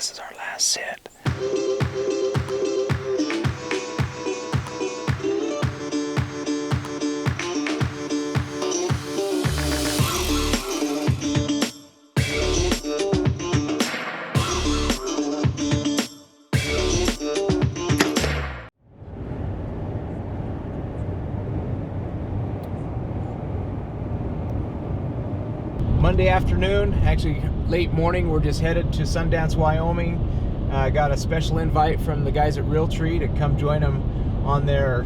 this is our last sit. Monday afternoon, actually late morning, we're just headed to Sundance, Wyoming. Got a special invite from the guys at Realtree to come join them on their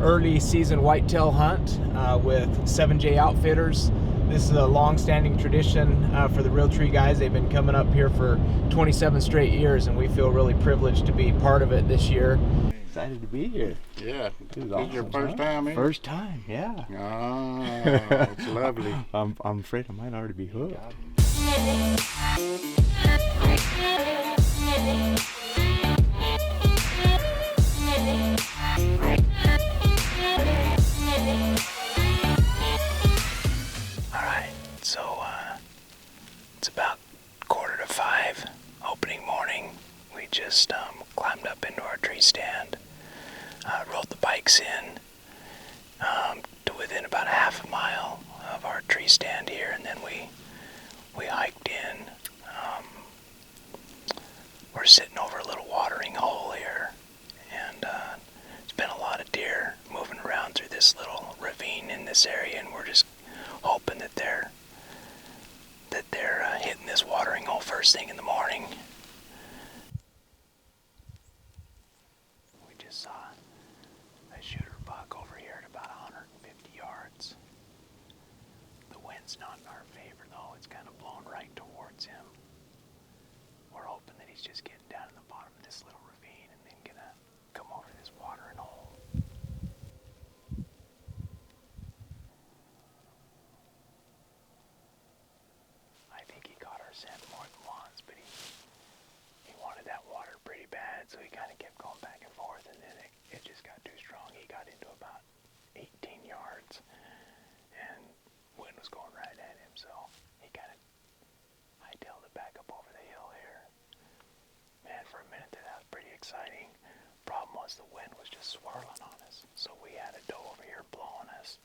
early season whitetail hunt with 7J Outfitters. This is a long-standing tradition for the Realtree guys. They've been coming up here for 27 straight years, and we feel really privileged to be part of it this year. Excited to be here. Yeah, This is your first time here? First time, yeah. Ah, it's lovely. I'm afraid I might already be hooked. Alright, so it's about 4:45, opening morning. We just climbed up into our tree stand, rolled the bikes in to within about a half a mile of our tree stand here, and then we hiked in. We're sitting over a little watering hole here, and it's been a lot of deer moving around through this little ravine in this area, and we're just hoping that they're hitting this watering hole first thing in the morning. We just saw a shooter buck over here at about 150 yards. The wind's not in our favor though, it's kind of blowing right towards him. We're hoping that he's just getting down in the bottom of this little ravine and then gonna come over this watering hole. I think he caught our scent more than once, but he wanted that water pretty bad, so he kind of kept going back and forth, and then it just got too strong. He got into about 18 yards, and wind was going right at him, so he kind of hightailed it back up over the hill here. Man, for a minute there, that was pretty exciting. Problem was the wind was just swirling on us, so we had a doe over here blowing us.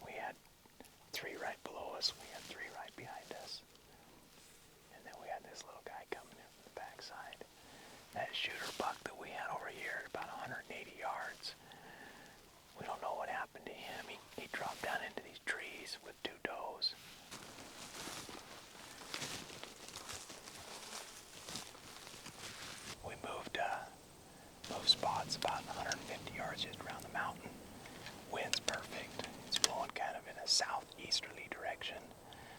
We had 3 right below us, we had 3 right behind us. And then we had this little guy coming in from the backside. That shooter buck that we had over here at about 180 yards. We don't know what happened to him. He dropped down into these trees with 2 does. We moved spots about 150 yards just around the mountain. Wind's perfect. It's blowing kind of in a southeasterly direction.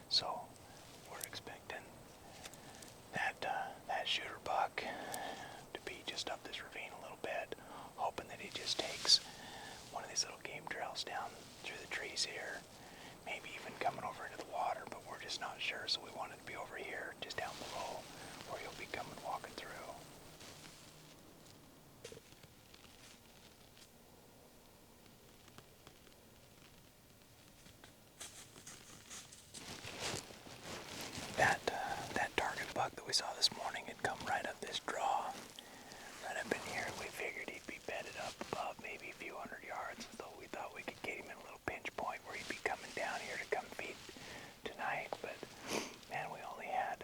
So we're expecting that shooter buck to be just up this ravine a little bit, hoping that he just takes one of these little game trails down through the trees here, maybe even coming over into the water, but we're just not sure, so we wanted to be over here just down below where he'll be coming walking through. That target buck that we saw this morning had come right up this draw, right up in here. We figured he'd be bedded up above maybe a few hundred yards, so we thought we could get him in a little pinch point where he'd be coming down here to come feed tonight. But man, we had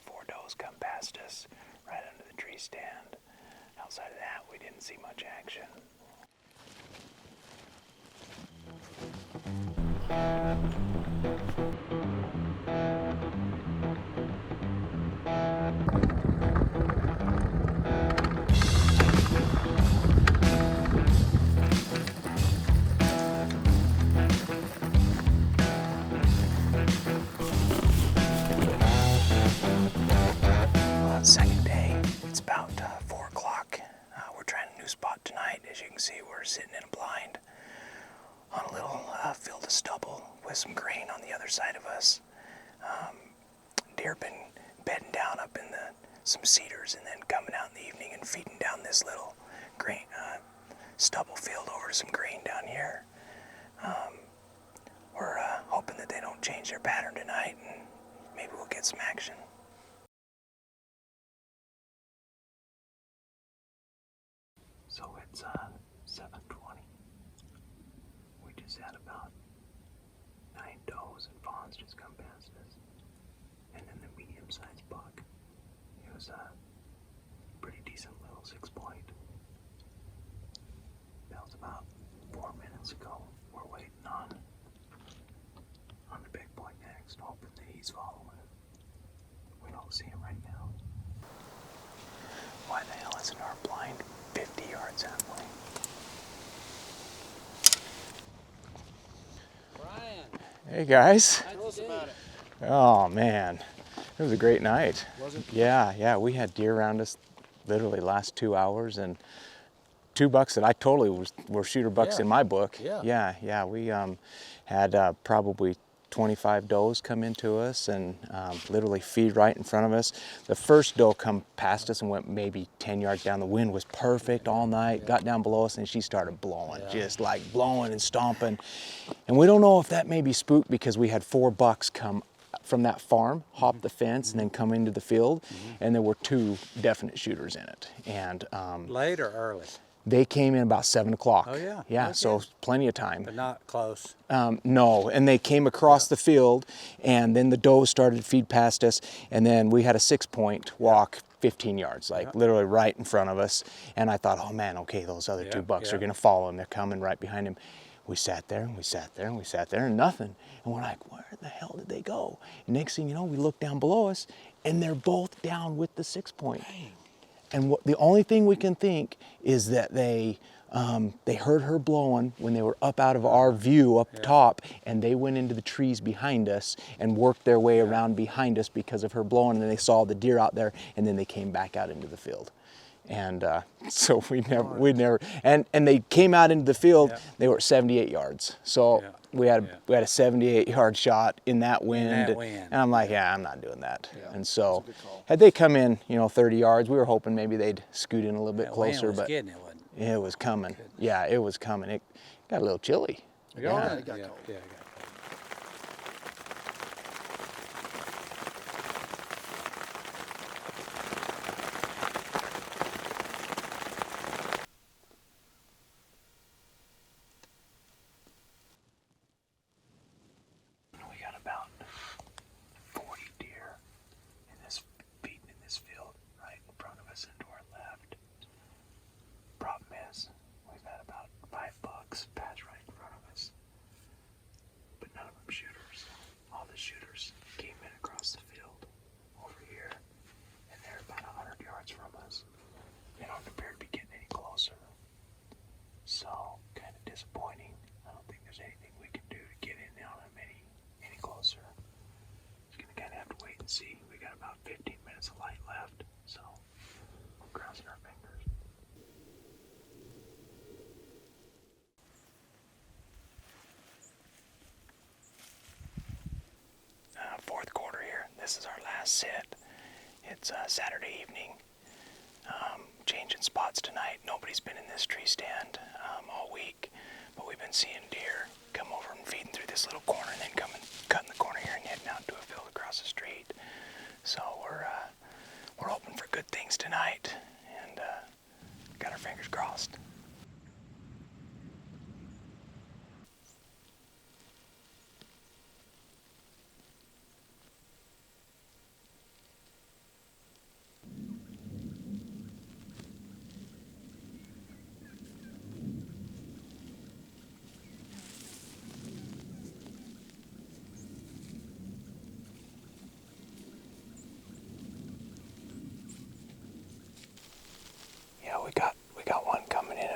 4 does come past us right under the tree stand. Outside of that, we didn't see much action. Second day, it's about 4 o'clock. We're trying a new spot tonight. As you can see, we're sitting in a blind on a little field of stubble with some grain on the other side of us. Deer been bedding down up in some cedars and then coming out in the evening and feeding down this little grain stubble field over to some grain down here. We're hoping that they don't change their pattern tonight and maybe we'll get some action. It's 7:20. We just had about 9 does and fawns just come past us, and then the medium-sized buck. It was a pretty decent little 6-point. That was about 4 minutes ago. We're waiting on the big point next, hoping that he's following. We don't see him right now. Why the hell isn't our blind 50 yards that way? Bryan. Hey guys. Tell us about it. Oh man, it was a great night. Was it? Yeah, we had deer around us literally last 2 hours, and 2 bucks that I totally were shooter bucks in my book. Yeah. We had probably 25 does come into us and literally feed right in front of us. The first doe come past us and went maybe 10 yards down. The wind was perfect all night, got down below us, and she started blowing, just like blowing and stomping. And we don't know if that may be spooked because we had 4 bucks come from that farm, hop the fence, and then come into the field, and there were 2 definite shooters in it. And Late or early? they came in about 7 o'clock. Oh, yeah. Yeah, Okay. so plenty of time. But not close. No, and they came across the field, and then the does started to feed past us, and then we had a 6-point walk 15 yards, like literally right in front of us. And I thought, oh man, okay, those other 2 bucks are gonna follow him. They're coming right behind him. We sat there and we sat there and we sat there and nothing. And we're like, where the hell did they go? And next thing you know, we look down below us and they're both down with the 6-point. And the only thing we can think is that they heard her blowing when they were up out of our view up top, and they went into the trees behind us and worked their way around behind us because of her blowing, and then they saw the deer out there, and then they came back out into the field. And so we never, and they came out into the field, they were at 78 yards. So we had a 78-yard shot in that wind. And I'm like, I'm not doing that. And so had they come in, 30 yards, we were hoping maybe they'd scoot in a little bit closer, Wind was but getting it, wasn't it? it was coming. Yeah, it was coming. It got a little chilly. It got cold. Yeah. We got about 40 deer feeding in this field right in front of us and to our left. Problem is, we've had about 5 bucks pass right in front of us, but none of them shooters. All the shooters came in across the field over here, and they're about 100 yards from us. They don't appear to be getting any closer. So, kind of disappointing. I don't think there's anything we can do to get in on them any closer. Just gonna kind of have to wait and see. We got about 15 minutes of light left, so we're crossing our fingers. Fourth quarter here. This is our last sit. It's Saturday evening. Changing spots tonight. Nobody's been in this tree stand all week, but we've been seeing deer come over and feeding through this little corner and then coming, cutting the corner here and heading out to a field across the street. So we're hoping for good things tonight, and got our fingers crossed. We got one coming in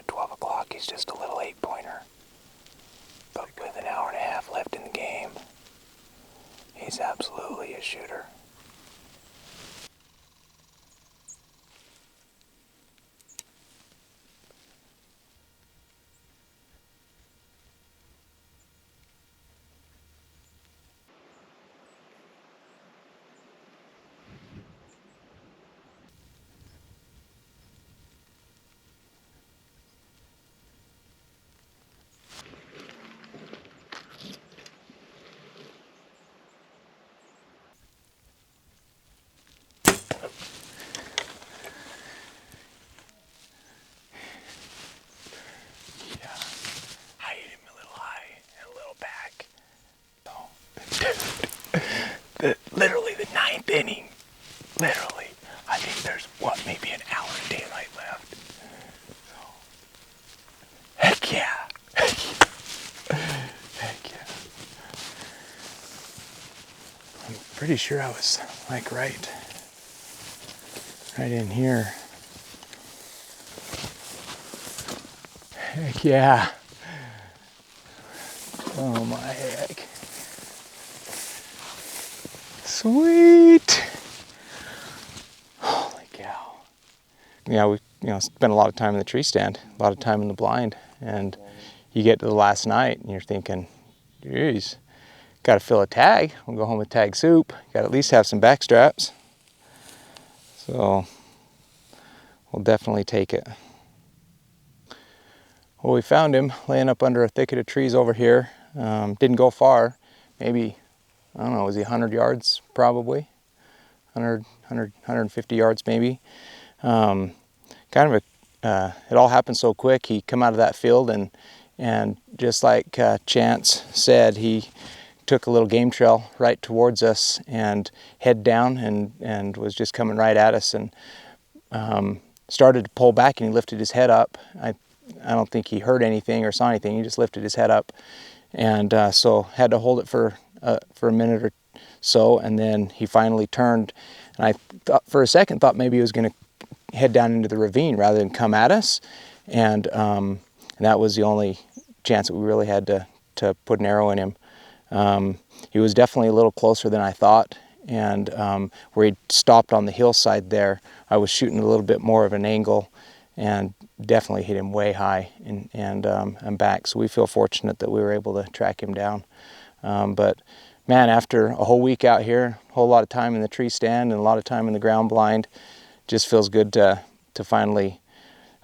9th inning. Literally. I think there's, maybe an hour of daylight left. So, heck yeah. Heck yeah. I'm pretty sure I was like right in here. Heck yeah. Oh my heck. Sweet. Holy cow. Yeah, we spent a lot of time in the tree stand, a lot of time in the blind, and you get to the last night and you're thinking, geez, got to fill a tag. We'll go home with tag soup. Got to at least have some backstraps. So we'll definitely take it. Well, we found him laying up under a thicket of trees over here. Didn't go far. Maybe, I don't know, was he 100 yards probably? 150 yards maybe. Kind of it all happened so quick. He come out of that field and just like Chance said, he took a little game trail right towards us and head down and was just coming right at us and started to pull back, and he lifted his head up. I don't think he heard anything or saw anything. He just lifted his head up, and so had to hold it for a minute or so, and then he finally turned. And I thought, for a second, thought maybe he was going to head down into the ravine rather than come at us, and that was the only chance that we really had to put an arrow in him. He was definitely a little closer than I thought, and where he stopped on the hillside there, I was shooting a little bit more of an angle, and definitely hit him way high and back. So we feel fortunate that we were able to track him down. But man, after a whole week out here, a whole lot of time in the tree stand and a lot of time in the ground blind, just feels good to finally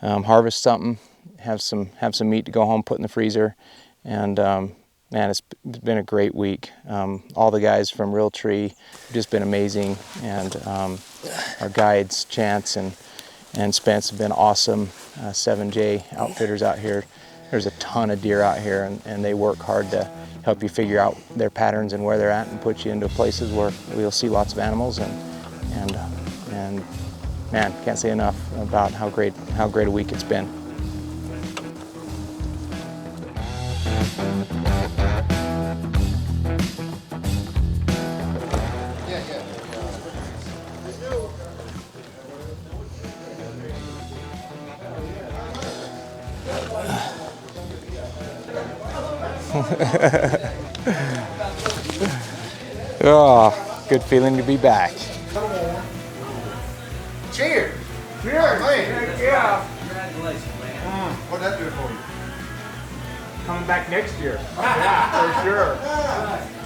harvest something, have some meat to go home, put in the freezer, and man, it's been a great week. All the guys from Realtree have just been amazing, and our guides, Chance and Spence, have been awesome. 7J outfitters out here. There's a ton of deer out here, and they work hard to help you figure out their patterns and where they're at, and put you into places where we'll see lots of animals. And man, can't say enough about how great a week it's been. Oh, good feeling to be back. Cheers! Cheers, man! Yeah. Congratulations, man. What'd that do for you? Coming back next year. Yeah, for sure.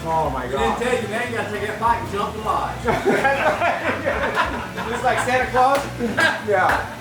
Oh my God. Tell you, man, you gotta take that bike and jump the lodge. Just like Santa Claus? Yeah.